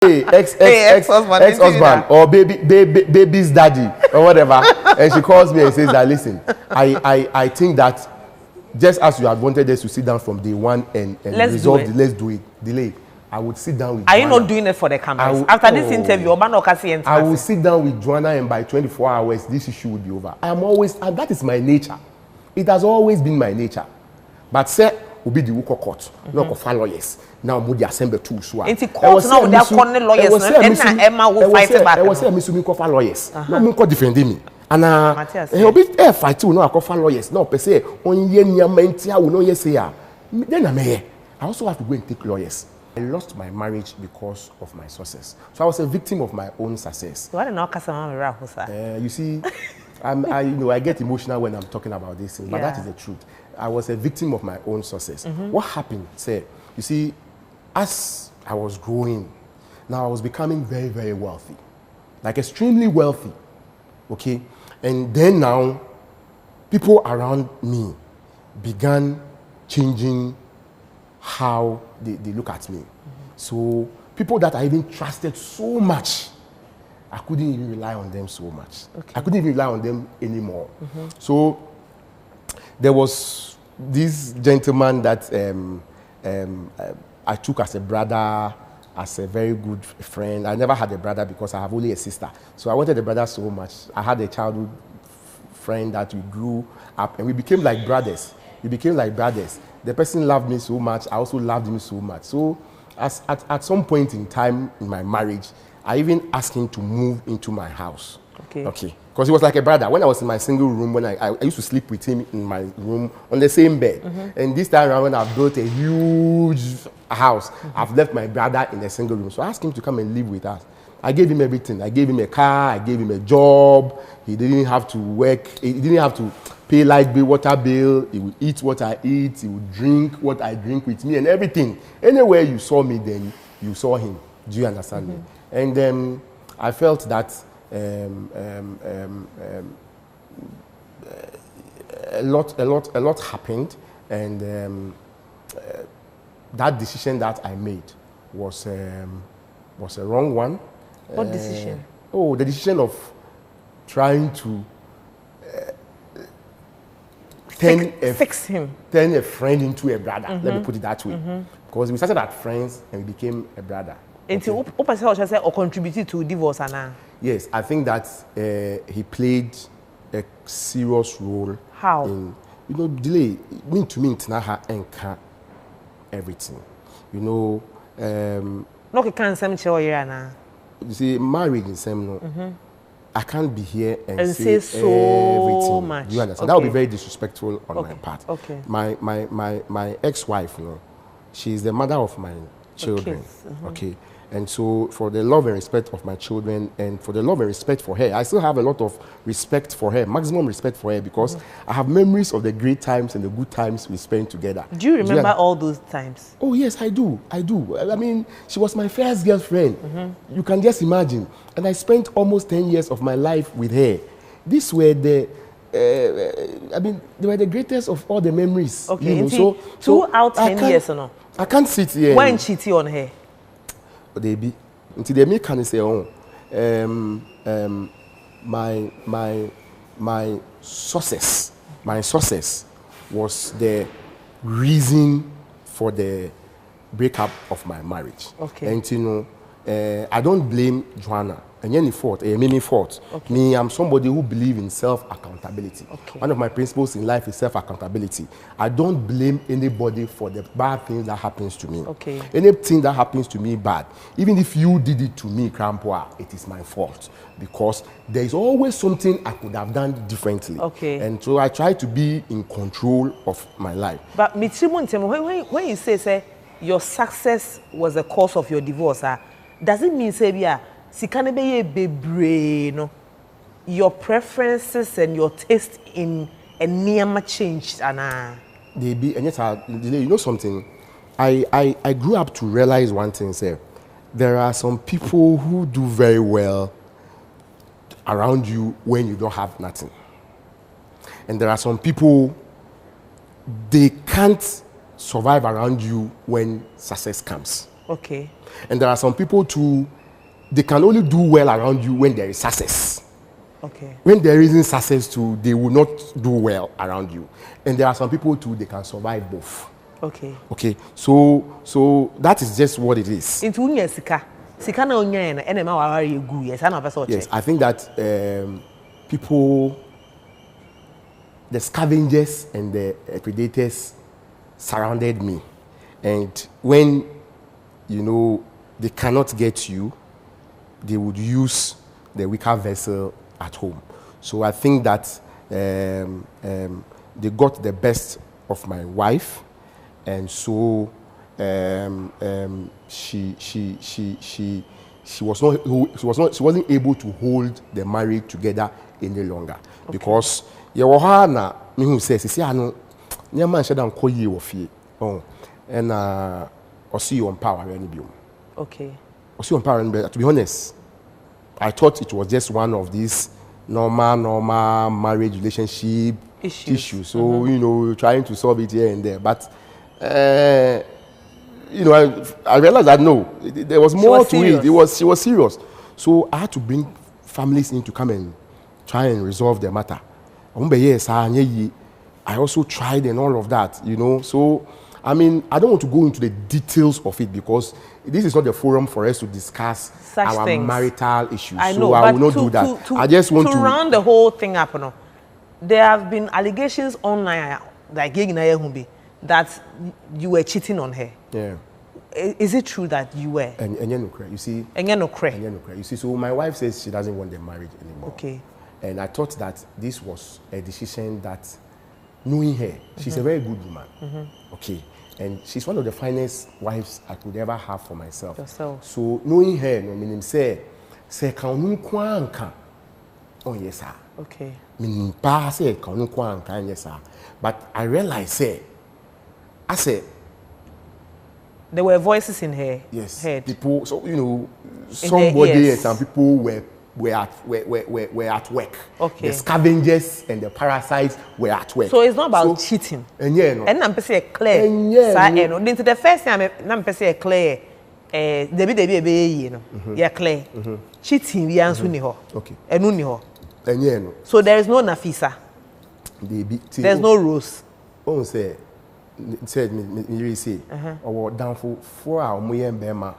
ex-husband or baby's daddy or whatever. And she calls me and says that, listen, I think that just as you had wanted us to sit down from day one and resolve the let's do it, delay. I would sit down with Joanna. Are you not doing it for the cameras? After this interview, I will sit down with Joanna and by 24 hours, this issue will be over. I am always, and that is my nature. It has always been my nature. But say, will be the Wuko court, not for lawyers. Now, we assemble two. It's court now, they are calling lawyers. And Emma will fight back. I was saying, Miss Miko for lawyers. No, Miko defending me. And I'll be air fight too. No, I call for lawyers. No, per se, on yen mentia will know yes, here. Then I also have to go and take lawyers. I lost my marriage because of my success. So I was a victim of my own success. What an customer, you see, I get emotional when I'm talking about this thing, but that is the truth. I was a victim of my own success. What happened? Say, you see, as I was growing, now I was becoming very, very wealthy, like extremely wealthy. Okay, and then now, people around me began changing how they look at me. So people that I even trusted so much, I couldn't even rely on them so much. I couldn't even rely on them anymore. So there was this gentleman that I took as a brother, as a very good friend. I never had a brother because I have only a sister. So I wanted a brother so much. I had a childhood friend that we grew up and we became like brothers. The person loved me so much. I also loved him so much. So at some point in time in my marriage, I even asked him to move into my house. Okay. Because he was like a brother. When I was in my single room, when I used to sleep with him in my room on the same bed. And this time around, when I've built a huge house, I've left my brother in a single room. So I asked him to come and live with us. I gave him everything. I gave him a car. I gave him a job. He didn't have to work. He didn't have to pay light bill, water bill. He would eat what I eat. He would drink what I drink with me and everything. Anywhere you saw me, then you saw him. Do you understand me? And I felt that a lot happened, and that decision that I made was a wrong one. What decision? The decision of trying to turn a friend into a brother. Let me put it that way. Because we started as friends and we became a brother. And so, or contributed to divorce, Anna? Yes, I think that he played a serious role. How? Delay mean to me Tinaha and everything. No, you can't say Anna. You see, marriage in Semno. I can't be here and say so everything. Much. You understand? That would be very disrespectful on my part. My ex-wife, she's the mother of my children. Okay. And so for the love and respect of my children and for the love and respect for her, I still have a lot of respect for her, maximum respect for her, because I have memories of the great times and the good times we spent together. Do you remember all those times? Oh, yes, I do. I mean, she was my first girlfriend. You can just imagine. And I spent almost 10 years of my life with her. These were they were the greatest of all the memories. Okay, so 2 out 10 years or no? I can't sit here. When cheating on her? They be until they make can say my success was the reason for the breakup of my marriage. And I don't blame Joanna and any fault, me fault. Me, I'm somebody who believes in self-accountability. One of my principles in life is self-accountability. I don't blame anybody for the bad things that happens to me. Anything that happens to me bad, even if you did it to me, Crampoa, it is my fault, because there is always something I could have done differently. And so I try to be in control of my life. But when you say your success was the cause of your divorce, does it mean say your preferences and your taste in a near changed, Anna? They be, and yes, something. I grew up to realize one thing, sir. There are some people who do very well around you when you don't have nothing. And there are some people, they can't survive around you when success comes. Okay. And there are some people too, they can only do well around you when there is success. Okay. When there isn't success too, they will not do well around you. And there are some people too, they can survive both. Okay. Okay. So that is just what it is. Into unya sika. Sika na unya na ene ma wawari egu yes. I know person. Yes, I think that people, the scavengers and the predators surrounded me. And when, you know, they cannot get you, they would use the weaker vessel at home. So I think that they got the best of my wife, and so she wasn't able to hold the marriage together any longer. Okay. Because Yehohana me who says, "See, I know, near man said I'm Quaye of fear." Oh, and or see you on power any biome. Okay. Or see you on power, but to be honest, I thought it was just one of these normal marriage relationship issues. So you know, trying to solve it here and there, but you know, I realized that no, there was more to it. She was serious. So I had to bring families in to come and try and resolve the matter. I also tried and all of that, you know. So, I mean, I don't want to go into the details of it because this is not the forum for us to discuss our marital issues. I So know, I will not do that. I just want to round the whole thing up. No, there have been allegations online, like that you were cheating on her. Yeah. Is it true that you were? And you see. You see, so my wife says she doesn't want the marriage anymore. Okay. And I thought that this was a decision that, knowing her, she's a very good woman. Okay. And she's one of the finest wives I could ever have for myself. Yourself. So knowing her, no meaning say kaunu kwanka. Oh yes, sir. Okay. Meaning pa say kaunu kwanka, yes, sir. But I realized, say, I said, there were voices in her head. People, so you know, somebody and some people were at work. Okay. The scavengers and the parasites were at work. So it's not about cheating. And yeah, no. And I'm saying clear. And yeah, no. Into the first time, I'm saying clear. You know, yeah, clear. Cheating, we answer niho. Okay. And niho. And yeah, no. So there is no Nafisa. There's no Rose. Oh, say. Said me really say or downfall for our moyen bema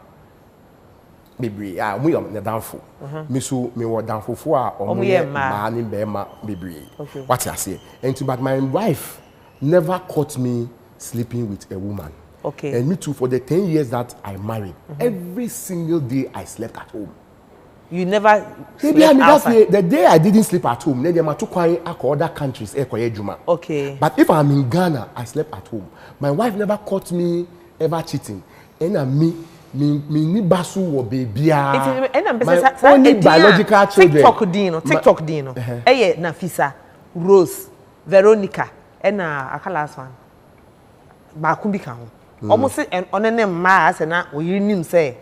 baby we am the downfall me so me were downfall for our moyen man in bema baby what I say and to, but my wife never caught me sleeping with a woman. Okay. And me too, for the 10 years that I married, every single day I slept at home. You never slept outside? The day I didn't sleep at home, then I took Quaye to other countries. Okay. But if I'm in Ghana, I slept at home. My wife never caught me ever cheating. And me ni basu wo baby. My only biological children. TikTok dino. Eye Nafisa, Rose, Veronica, and aka last one. Bakumbi kan. Almost on a name ma say na we nim say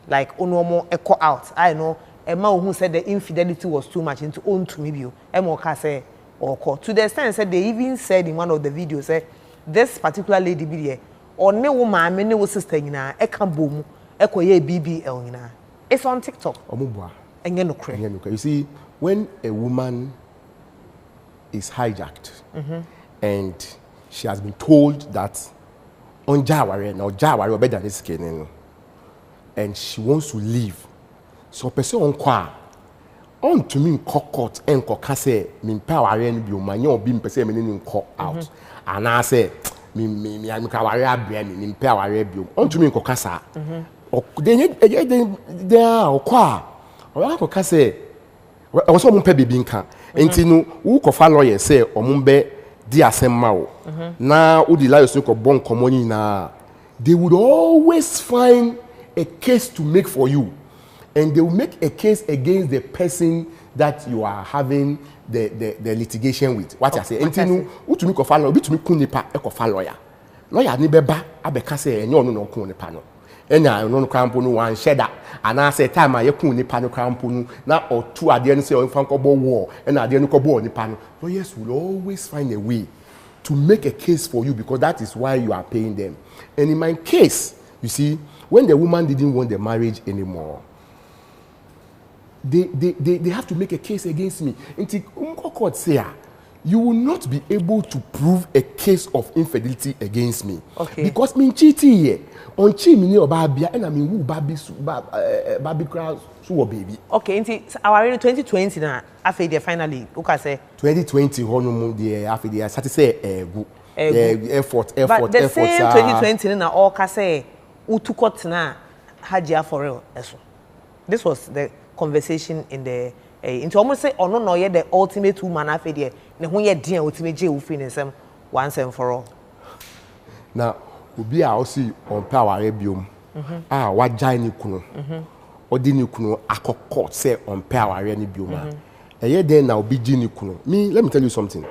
like onomo echo out. I know. Emma who said the infidelity was too much into own to me view. Emma say or call to the extent said they even said in one of the videos say this particular lady be there or no woman many was sister in a boom ekoye BBL in a. It's on TikTok. You see, when a woman is hijacked and she has been told that on Jawari now Jawari better than this skin and she wants to leave. So person on to me court and say me power and be my young being person me out and I say me I'm kawari brain me power be on to me kokasa or they are kwa or kokase o so mo pe bibi nka enti no wo kofa lawyer say o mo be di asema o na wo di lawyer so ko bon komoni na they would always find a case to make for you. And they will make a case against the person that you are having the litigation with. What I say, entinu utumi ko fa lawyer, bitumi kun nipa e ko fa lawyer. Lawyer ni beba abeka say enyo no kun nipa no. Enya no krampo no wan sheda. Ana say time a ye kun nipa no krampo no na otu ade no say o fa nko bo war, na ade no ko bo nipa no. Lawyers will always find a way to make a case for you because that is why you are paying them. And in my case, you see, when the woman didn't want the marriage anymore, they have to make a case against me. Until court say, you will not be able to prove a case of infidelity against me. Okay. Because me cheating here. On chi me or babia and I mean who baby crowd so baby. Okay, our 2020 now after finally okay say 2020 honeymoon there after they start to say effort. But the same 2020 na all ka say utukot na hajia for real. This was the conversation in the into almost say ono no ye the ultimate woman after there ne ho ye den ultimate je wo feel nsem once and for all. Now obi a osi on power biom ah wagya ni kunu odi ni kunu akokọ say on power ni biom a eye den na obi gi ni kunu. Me, let me tell you something.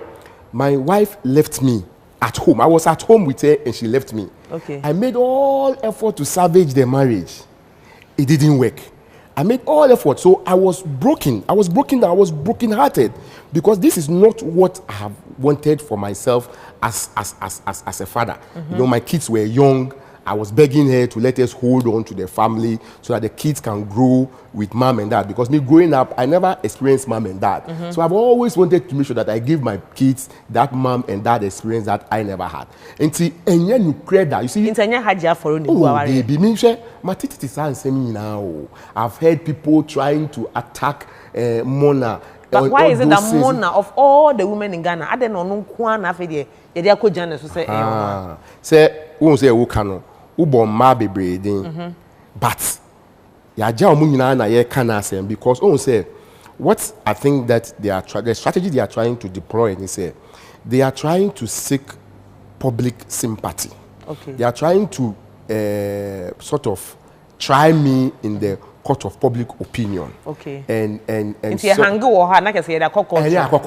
My wife left me at home. I was at home with her and she left me. Okay. I made all effort to salvage the marriage. It didn't work. I made all effort, so I was broken. I was broken-hearted because this is not what I have wanted for myself as a father. You know, my kids were young. I was begging her to let us hold on to the family so that the kids can grow with mom and dad. Because me growing up, I never experienced mom and dad. So I've always wanted to make sure that I give my kids that mom and dad experience that I never had. And see, and you create that. You see, baby, me share my now. I've heard people trying to attack Mona. But why is it that Mona of all the women in Ghana, I don't know who na fe dey dey ko Ghana so say say won say wo kanu ubo ma bebre din but ya ja omu nyina na ye kana asem because won say what I think that the strategy they are trying to deploy is say they are trying to seek public sympathy. Okay. They are trying to sort of try me in the court of public opinion. Okay. And so,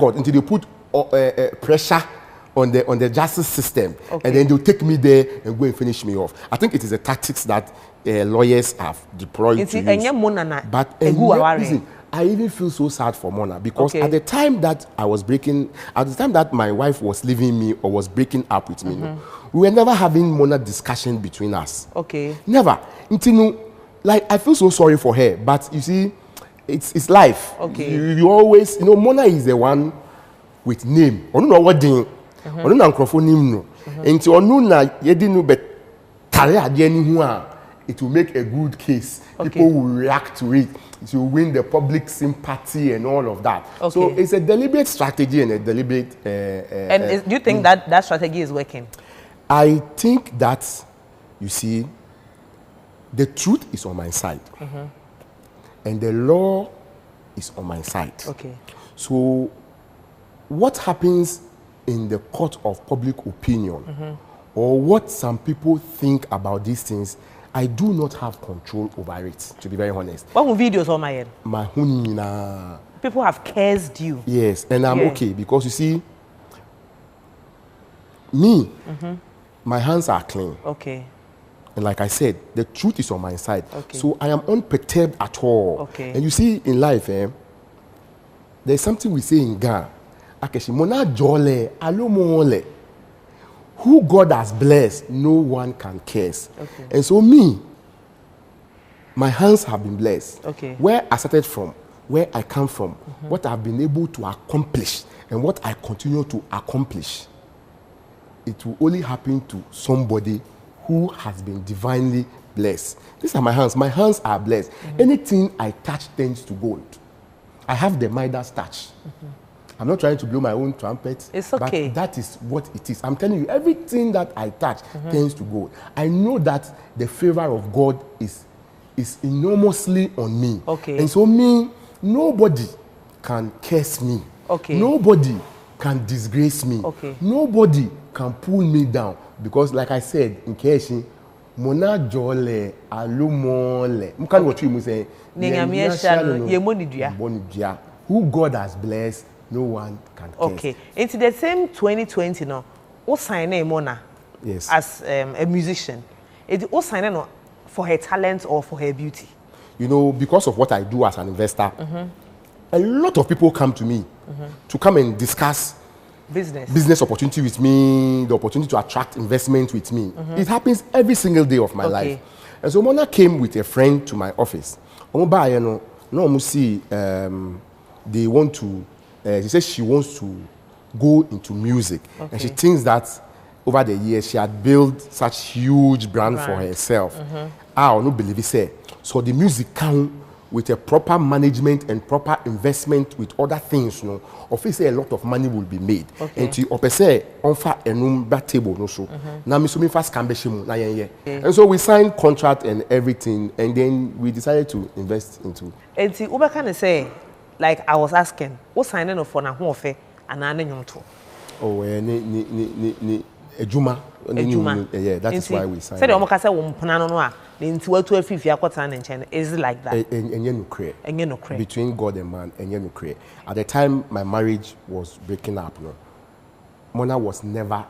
until they put pressure on the justice system, okay. And then they'll take me there and go and finish me off. I think it is a tactics that lawyers have deployed to use. But listen, I even feel so sad for Mona because at the time that my wife was leaving me or was breaking up with me, we were never having Mona discussion between us. Okay. Never. Until like I feel so sorry for her, but you see, it's life. Okay. You always, Mona is the one with name. I don't know what thing. I don't know microphone name no. Until I know na yedinu bet it will make a good case. Okay. People will react to it. It will win the public sympathy and all of that. Okay. So it's a deliberate strategy and a deliberate. And do you think that strategy is working? I think that, you see, the truth is on my side, and the law is on my side. Okay. So, what happens in the court of public opinion, or what some people think about these things, I do not have control over it, to be very honest. What videos on my end? My hunina. People have cursed you. Yes, and I'm okay because you see, me, my hands are clean. Okay. And like I said, the truth is on my side. Okay. So I am unperturbed at all. Okay. And you see, in life, there's something we say in Ghana. Mona jole, alumole. Who God has blessed, no one can curse. Okay. And so me, my hands have been blessed. Okay. Where I started from, where I come from, what I've been able to accomplish, and what I continue to accomplish, it will only happen to somebody who has been divinely blessed. These are my hands. My hands are blessed. Anything I touch turns to gold. I have the Midas touch. I'm not trying to blow my own trumpet. It's okay. But that is what it is. I'm telling you, everything that I touch turns to gold. I know that the favor of God is enormously on me. Okay. And so nobody can curse me. Okay. Nobody can disgrace me. Okay. Nobody can pull me down. Because like I said, in Keshi, Mona jole alumole. Mukani what you say? Who God has blessed, no one can curse. Okay. Into the same 2020 now, what sign Mona? Yes. As a musician, what sign for her talent or for her beauty? You know, because of what I do as an investor, a lot of people come to me to come and discuss business opportunity with me, the opportunity to attract investment with me. It happens every single day of my life. And so Mona came with a friend to my office. No, see, they want to, she says she wants to go into music. Okay. And she thinks that over the years she had built such huge brand for herself. I don't believe it. So the music count with a proper management and proper investment with other things, obviously a lot of money will be made. Okay. And to say on a table no so. Now me fast can be and so we signed contract and everything, and then we decided to invest into. And see, Uber can say, like I was asking, what signing of for na who offer and I know to. Oh, ni Ejuma. Yeah, that is why we signed. Say the Omaka say Pompanano no. Into what to a fifth year is like that. And between God and man, and at the time my marriage was breaking up, Mona was never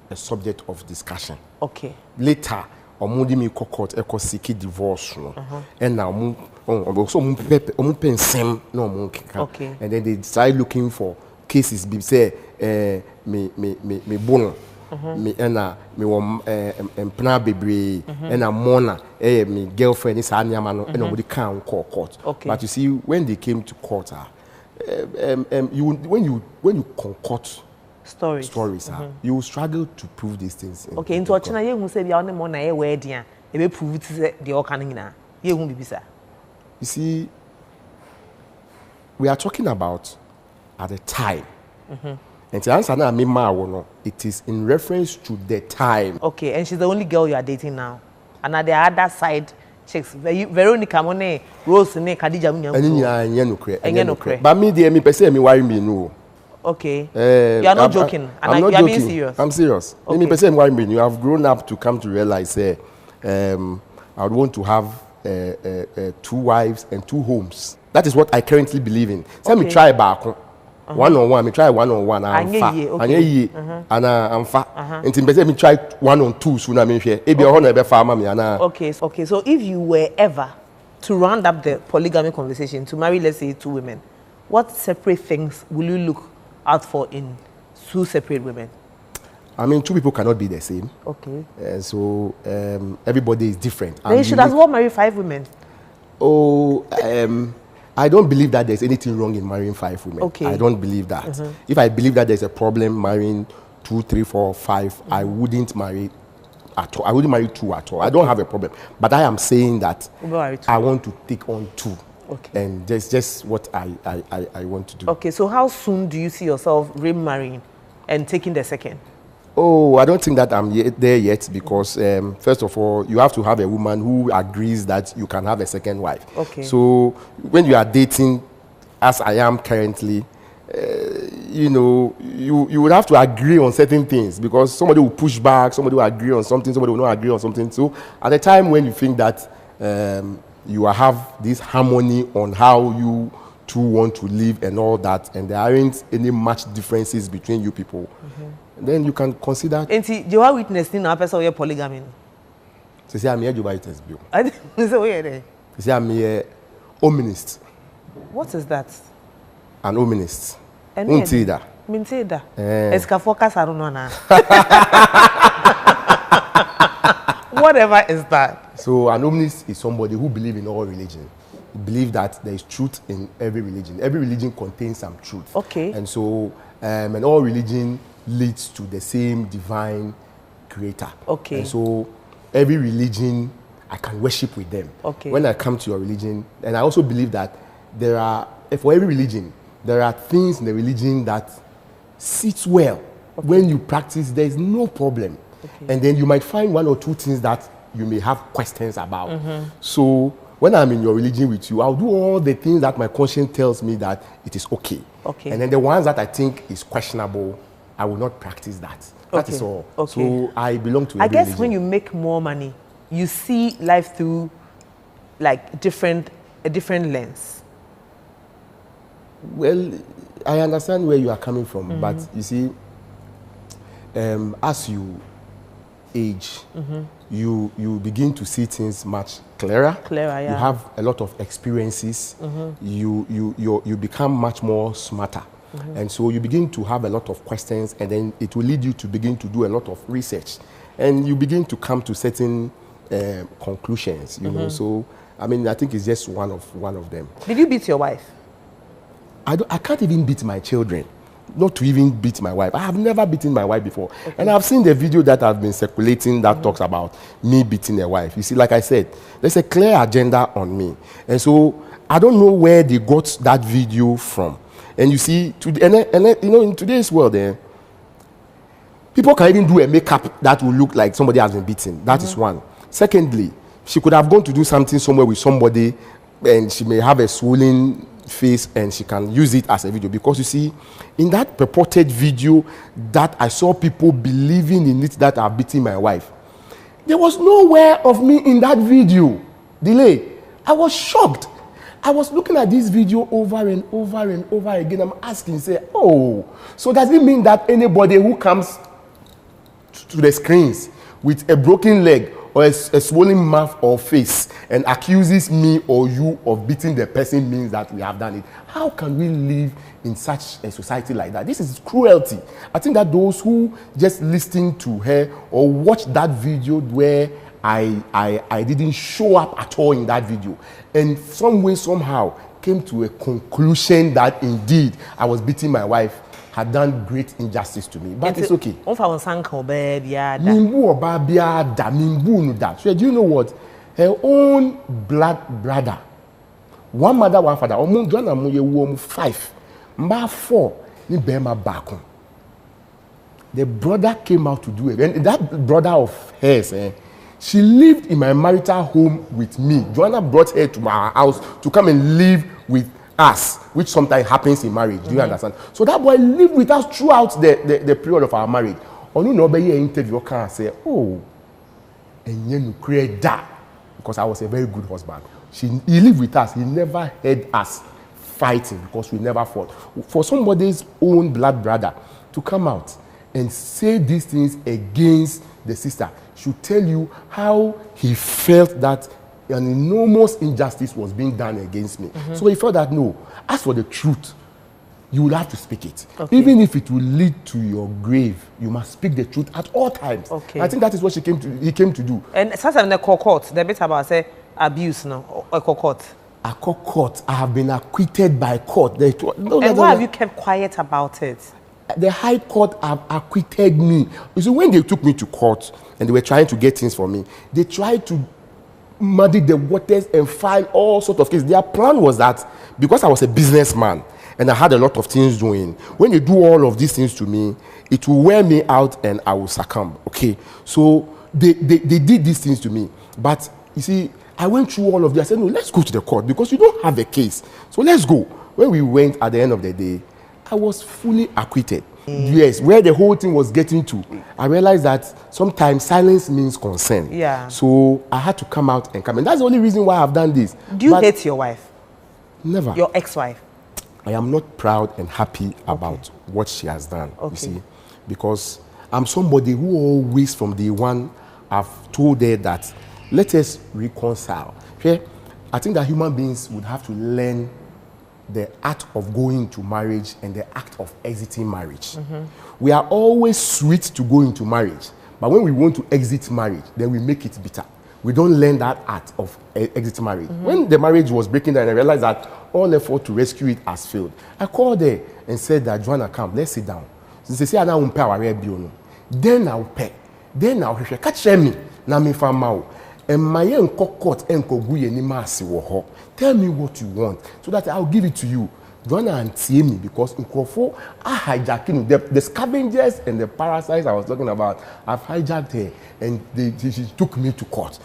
a subject of discussion. Okay. Later, Omundi mi court seek divorce, and now also okay. And then they started looking for cases. Be say me bono. Me mpna bebre and mona me girlfriend is anyama no and nobody can call court. Okay. But you see, when they came to court, when you concoct stories you struggle to prove these things. Okay, into ochina ye hu say bia on mona e wedding e be prove the all can na ye hu bibisa. You see, we are talking about at the time. And to answer now, it is in reference to the time. Okay, and she's the only girl you are dating now. And at the other side, chicks, Veronica, Monet, Rose, and Khadija. But me, person, me worry me no. Okay. You are not joking. I'm not joking. Being serious. I'm serious. Okay. Me, person, worry me. You have grown up to come to realize, I would want to have 2 wives and 2 homes. That is what I currently believe in. So let me try back. One-on-one, me try one-on-one. I'm fat. And I'm fat. And me try 1-on-2 soon. I mean, okay. Okay. So if you were ever to round up the polygamy conversation to marry, let's say 2 women, what separate things will you look out for in 2 separate women? I mean, 2 people cannot be the same. Okay. So everybody is different. Then you should as well marry 5 women. Oh, I don't believe that there's anything wrong in marrying 5 women. Okay. I don't believe that. If I believe that there's a problem marrying 2, 3, 4, 5, I wouldn't marry at all. I wouldn't marry 2 at all. I don't have a problem. But I am saying that I want to take on 2. Okay. And that's just what I want to do. Okay, so how soon do you see yourself remarrying and taking the second? Oh, I don't think that I'm there yet because, first of all, you have to have a woman who agrees that you can have a second wife. Okay. So when you are dating, as I am currently, you would have to agree on certain things because somebody will push back, somebody will agree on something, somebody will not agree on something. So at the time when you think that you have this harmony on how you 2 want to live and all that, and there aren't any much differences between you people, then you can consider. And see, you are witnessing now person who polygamy. So say I'm here Jehovah's Witness bill. So where there? Say I'm here ominist. What is that? An ominist. Untida. Mintida. Eska focus I don't know now. Whatever is that? So an ominist is somebody who believes in all religion. Believe that there is truth in every religion. Every religion contains some truth. Okay. And so, and all religion leads to the same divine creator. Okay. And so, every religion, I can worship with them. Okay. When I come to your religion, and I also believe that there are, for every religion, there are things in the religion that sits well. Okay. When you practice, there is no problem. Okay. And then you might find 1 or 2 things that you may have questions about. So, when I'm in your religion with you, I'll do all the things that my conscience tells me that it is okay. Okay. And then the ones that I think is questionable, I will not practice that. That is all. Okay. So I belong to every religion. I guess when you make more money, you see life through like a different lens. Well, I understand where you are coming from, but you see, as you age, you begin to see things much clearer. Yeah. You have a lot of experiences. You become much more smarter. And so you begin to have a lot of questions, and then it will lead you to begin to do a lot of research. And you begin to come to certain conclusions, you know. So I mean, I think it's just one of them. Did you beat your wife? I can't even beat my children, not to even beat my wife. I have never beaten my wife before. Okay. And I've seen the video that has been circulating that talks about me beating a wife. You see, like I said, there's a clear agenda on me. And so I don't know where they got that video from. And you see, you know, in today's world, people can even do a makeup that will look like somebody has been beaten. That is one. Secondly, she could have gone to do something somewhere with somebody and she may have a swollen face and she can use it as a video, because you see, in that purported video that I saw people believing in it that are beating my wife, there was nowhere of me in that video. Delay. I was shocked. I was looking at this video over and over and over again. I'm asking, say, oh, so does it mean that anybody who comes to the screens with a broken leg or a swollen mouth or face and accuses me or you of beating the person means that we have done it? How can we live in such a society like that? This is cruelty. I think that those who just listen to her or watch that video where I didn't show up at all in that video, and some way, somehow came to a conclusion that indeed I was beating my wife, had done great injustice to me. But it's okay. So do you know what? Her own blood brother, one mother, one father, 5, 4, the brother came out to do it. And that brother of hers, she lived in my marital home with me. Joanna brought her to my house to come and live with us, which sometimes happens in marriage. Do you understand? So that boy lived with us throughout the period of our marriage. On no interview, can say, oh, and you create that, because I was a very good husband. He lived with us. He never had us fighting because we never fought. For somebody's own blood brother to come out and say these things against the sister should tell you how he felt that an enormous injustice was being done against me. So he felt that, no, as for the truth, you will have to speak it. Okay. Even if it will lead to your grave, you must speak the truth at all times. Okay. I think that is what he came to do. And sometimes the court, the bit about say abuse now, or court. A court, I have been acquitted by court. And why have you kept quiet about it? The High Court have acquitted me. You see, when they took me to court and they were trying to get things for me, they tried to muddy the waters and file all sorts of cases. Their plan was that because I was a businessman and I had a lot of things doing, when they do all of these things to me, it will wear me out and I will succumb. Okay, so they did these things to me. But you see, I went through all of this. I said, no, let's go to the court because you don't have a case. So let's go. When we went at the end of the day, I was fully acquitted. Yes, where the whole thing was getting to, I realized that sometimes silence means consent. Yeah. So I had to come out and come in. That's the only reason why I've done this. Do you hate your wife? Never. Your ex-wife? I am not proud and happy about what she has done, you see, because I'm somebody who always from day one I've told her that let us reconcile. Okay? I think that human beings would have to learn the art of going into marriage and the act of exiting marriage. We are always sweet to go into marriage, but when we want to exit marriage, then we make it bitter. We don't learn that art of exit marriage. When the marriage was breaking down, I realized that all effort to rescue it has failed. I called her and said that, Joanna, come, let's sit down. Since they say I don't pay our bill, then I'll pay. Then I'll pay. Catch me, na me famao. And my court and koguye ni masi woho. Tell me what you want so that I'll give it to you. Joanna and me, because in Crawford, I hijacking the scavengers and the parasites I was talking about. I've hijacked her and she took me to court.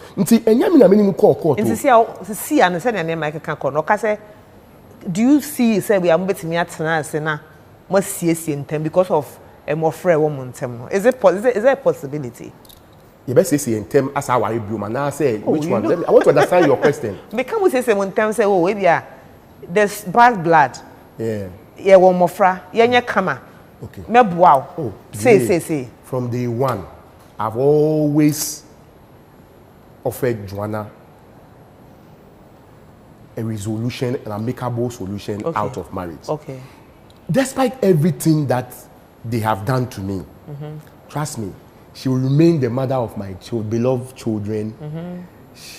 Do you see, say, we are moving to me at Sana, must see in time because of a more frail woman? Is there a possibility? You better say in terms as our bloom and I say which one? I want to understand your question. Because we say one time say, oh, yeah, there's bad blood. Yeah. Yeah, one more fra. Yeah, kama. Okay. Me wow. Oh, say. From day one, I've always offered Joanna a resolution, an amicable solution out of marriage. Okay. Despite everything that they have done to me, trust me, She will remain the mother of my beloved children.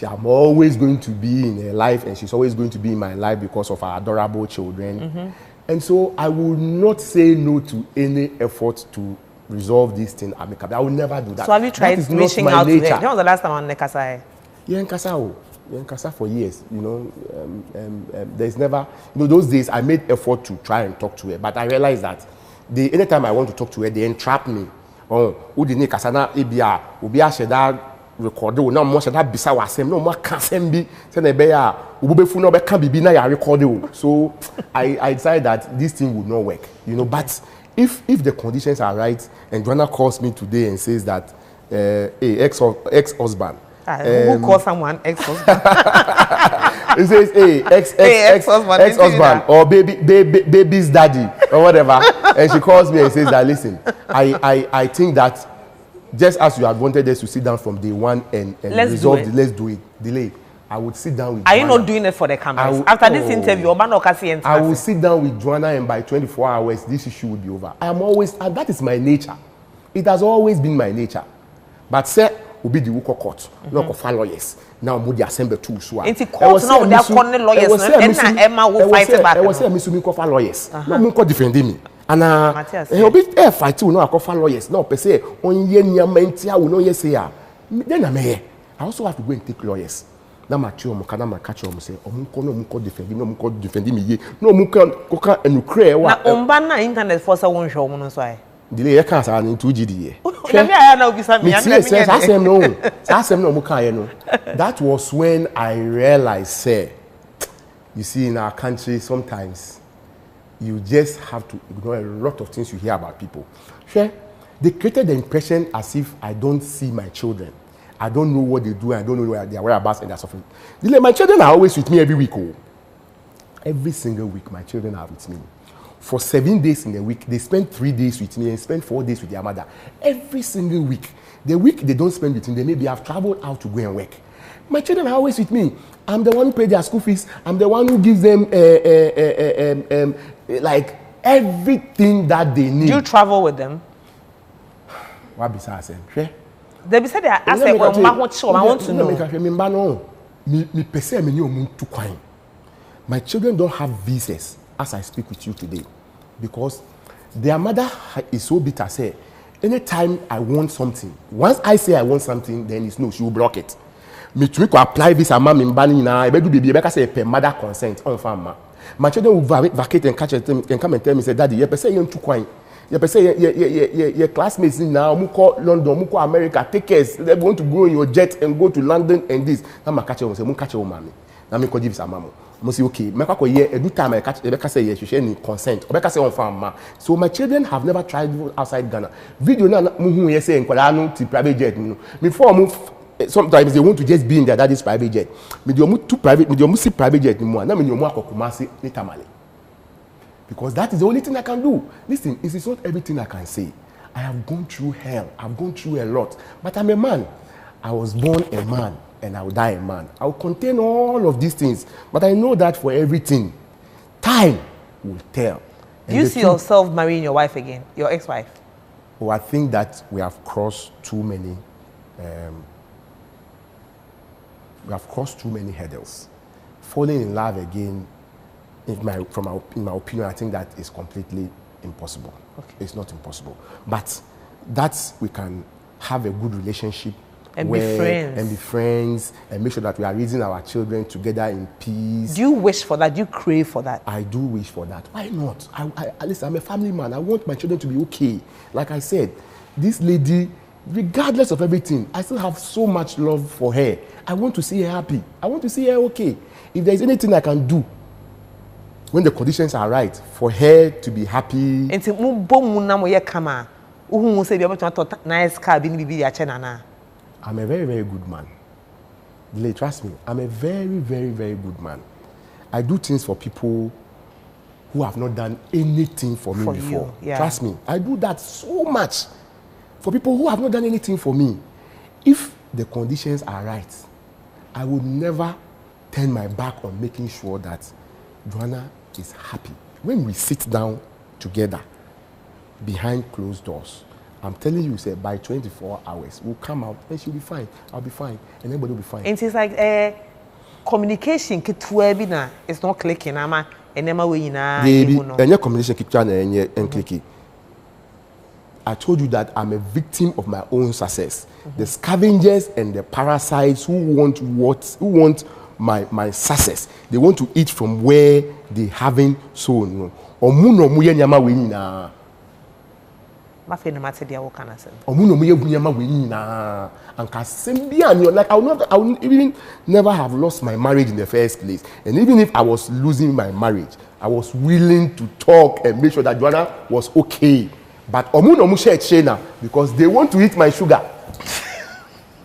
I'm always going to be in her life, and she's always going to be in my life because of our adorable children. And so I will not say no to any effort to resolve this thing amicably. I will never do that. So have you tried reaching out to her? When was the last time on Nekasa? Yeah, in Kasa for years, you know. There's never, you know, those days I made effort to try and talk to her, but I realized that anytime I want to talk to her, they entrap me. Oh, who didn't Kasana Ebia, Ubia Sheda record, no more Sheda Bisa was no more Kasembi, Senebea, Ubefu no can be na record. So I decided that this thing would not work, you know. But if the conditions are right, and Joanna calls me today and says that ex-husband. Who calls someone ex-husband? It says, hey, ex-husband or baby's daddy or whatever. And she calls me and says that, listen, I think that just as you had wanted us to sit down from day one and resolve it, let's do it. Delay. I would sit down with Are you not doing it for the cameras? After this interview, I will sit down with Joanna, and by 24 hours, this issue will be over. I am always, and that is my nature. It has always been my nature. But sir, will be the Wuko court, not for lawyers. Now, Moody assemble two so. It's court now, they are calling lawyers, and Emma will fight back. I was saying, Miss Miko for lawyers. No, Munko defending me. And a bit air fight, you know, I call for lawyers. No, per se, on Yenya Mentia, will know yes, here. Then I'm here. I also have to go and take lawyers. Now, my children, my catcher, say, oh, Munko defending, no Munko defending me, no Munko coca and you cray. Now, Umbana internet for someone show on why. Delay a cancer in 2GD. That was when I realized, say, you see, in our country, sometimes you just have to ignore a lot of things you hear about people. Sure, they created the impression as if I don't see my children. I don't know what they do, I don't know their whereabouts and their suffering. My children are always with me every week. Oh. Every single week, my children are with me. For 7 days in a week, they spend 3 days with me and spend 4 days with their mother. Every single week. The week they don't spend with me, they maybe have traveled out to go and work. My children are always with me. I'm the one who pays their school fees. I'm the one who gives them like everything that they need. Do you travel with them? What besides them? Sure. They said they are asking, well, I want to know. My children don't have visas as I speak with you today, because their mother is so bitter. Say, anytime I want something, once I say I want something, then it's no, she will block it. Me to apply visa, mom in banning now. I better do baby. I say per mother consent on farm. My children will vacate and catch it and come and tell me, say, Daddy, you say you're too quiet. You say your classmates now, Muko London, Muko America, take care. They're going to go in your jet and go to London and this. Now my catcher will say, catch your mommy. Now me give visa, mama. I say, okay, every time I catch, I say, yes, you share consent. I say on farm. So my children have never tried outside Ghana. Video now, muhu say in Kolano to private jet. Before I move, sometimes they want to just be in their daddy's private jet. Me do move to private, me do move see private jet anymore. Now me do move Kumasi Nitamale. Because that is the only thing I can do. Listen, it is not everything I can say. I have gone through hell. I've gone through a lot. But I'm a man. I was born a man. And I will die a man. I will contain all of these things. But I know that for everything, time will tell. Do you see yourself marrying your wife again, your ex-wife? Oh, I think that we have crossed too many. We have crossed too many hurdles. Falling in love again, in my opinion, I think that is completely impossible. Okay. It's not impossible. But that we can have a good relationship. And be friends and make sure that we are raising our children together in peace. Do you wish for that? Do you crave for that? I do wish for that. Why not? At least I'm a family man. I want my children to be okay. Like I said, this lady, regardless of everything, I still have so much love for her. I want to see her happy. I want to see her okay. If there's anything I can do, when the conditions are right, for her to be happy. I'm a very, very good man. Trust me, I'm a very, very, very good man. I do things for people who have not done anything for me before. Yeah. Trust me, I do that so much for people who have not done anything for me. If the conditions are right, I would never turn my back on making sure that Joanna is happy. When we sit down together behind closed doors, I'm telling you, say by 24 hours, we'll come out and she'll be fine. I'll be fine, and everybody will be fine. And it's like communication kitwebina it's not clicking. Ama enema we na. Any communication kitwa na any clicky. I told you that I'm a victim of my own success. The scavengers and the parasites who want my success. They want to eat from where they haven't sown. Omuno muye nyama we na. Mafe na mate dia wo kana sem. Omuno muye nyama we na. Anka sembia ni like I will even never have lost my marriage in the first place. And even if I was losing my marriage, I was willing to talk and make sure that Joanna was okay. But omuno mu share chena because they want to eat my sugar.